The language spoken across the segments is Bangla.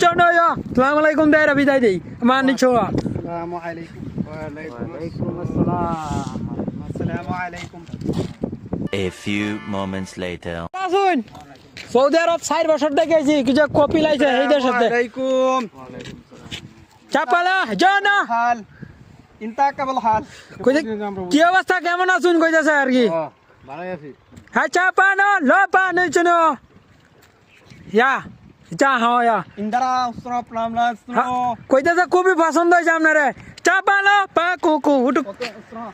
চলো আসসালামু আলাইকুম দেরা বিদায় দেই মানি ছোয়া আসসালামু আলাইকুম ওয়া আলাইকুম আসসালাম আসসালামু আলাইকুম A few moments later. আসুন সৌদি আরব 4 বছর দেখেছি কিছু কপি লাইছে এই দেশের সাথে আলাইকুম চাপালা জানা হাল ইনতা কেবল হাল কইছে কি অবস্থা কেমন আছেন কইতাছে আর কি ভালো আছি হ্যাঁ চাপানো লোপানো চনো ইয়া যা হয়া ইন্দারা উসরা প্লামলা উসরা কইতাছে খুবই পছন্দ হইছে আপনারে চাপালো পা কুকু উঠু উসরা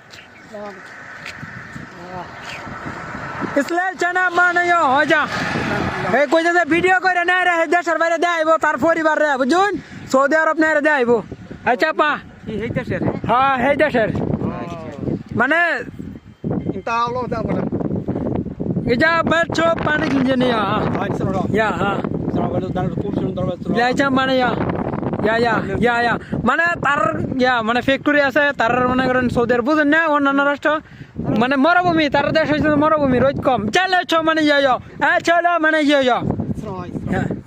ইসলাম জানা মানায়ো হজা এই কইতাছে ভিডিও করে না রে দেশের বাইরে দেখাইবো তার পরিবার রে বুঝুন সৌদি আরব না রে দেখাইবো আচ্ছা পা এই দেশের হ্যাঁ এই দেশের মানে ইনতা আলো দা বড় এটা বাচ্চো পানি কিনছে নিয়া উসরা ইয়া হ্যাঁ উসরা বড় দার খুব সুন্দর উসরা লাইচা মানে ইয়া মানে তার ইয়া মানে ফ্যাক্টরি আছে তার মনে করেন সৌদি আরব বুঝেন না অন্যান্য রাষ্ট্র মানে মরুভূমি তার দেশ হচ্ছে মরুভূমি রোদ কম চলো ছো মানে চলো মানে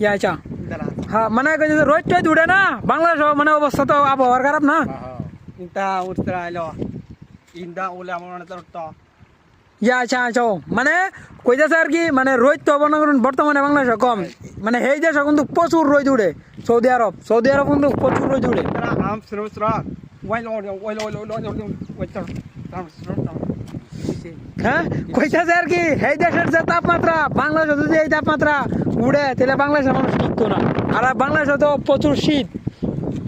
ইয়া চা ইন্দারা হ্যাঁ মানে রোদ টয় উঠে না বাংলাদেশ মানে অবস্থা তো আবহাওয়ার খারাপ না ইনতা উসরা আলো ইন্দা ওলে আমার তো ইয়া আচ্ছা মানে কইতাছে আর কি মানে রোদ তো বর্তমানে বাংলাদেশে কম মানে এই দেশে কিন্তু প্রচুর রোদ উঠে সৌদি আরব কিন্তু প্রচুর রোদ উঠে ইনদারা আম উসরা ওয়াইলো হ্যাঁ কইতাছে আর কি এই দেশের যে তাপমাত্রা বাংলাদেশে যদি এই তাপমাত্রা উড়ে তাহলে বাংলাদেশের মানুষ টিকতো না আর বাংলাদেশে তো প্রচুর শীত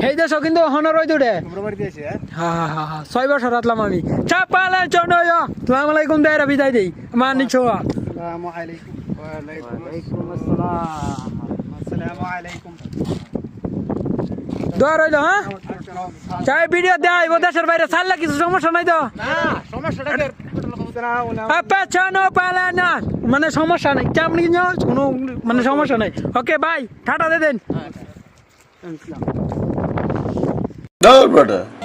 এই দেশও কিন্তু হন রোদ উঠে ফেব্রুয়ারি দিয়েছে হ্যাঁ 6 বছর রাতলাম আমি চাপালা চলো আসসালামু আলাইকুম দেরা বিদায় দেই মানি ছোয়া আসসালামু আলাইকুম ওয়া আলাইকুম আসসালাম আসসালামু আলাইকুম দোয়া রইল হ্যাঁ চাই ভিডিও দেয় ও দেশের বাইরে ছাড়লে কিছু সমস্যা নাই তো না সমস্যাটা আপা চানো পালা না মানে সমস্যা নাই চামড়ি কোনো মানে সমস্যা নাই ওকে বাই টাটা দে দেন কি No, brother.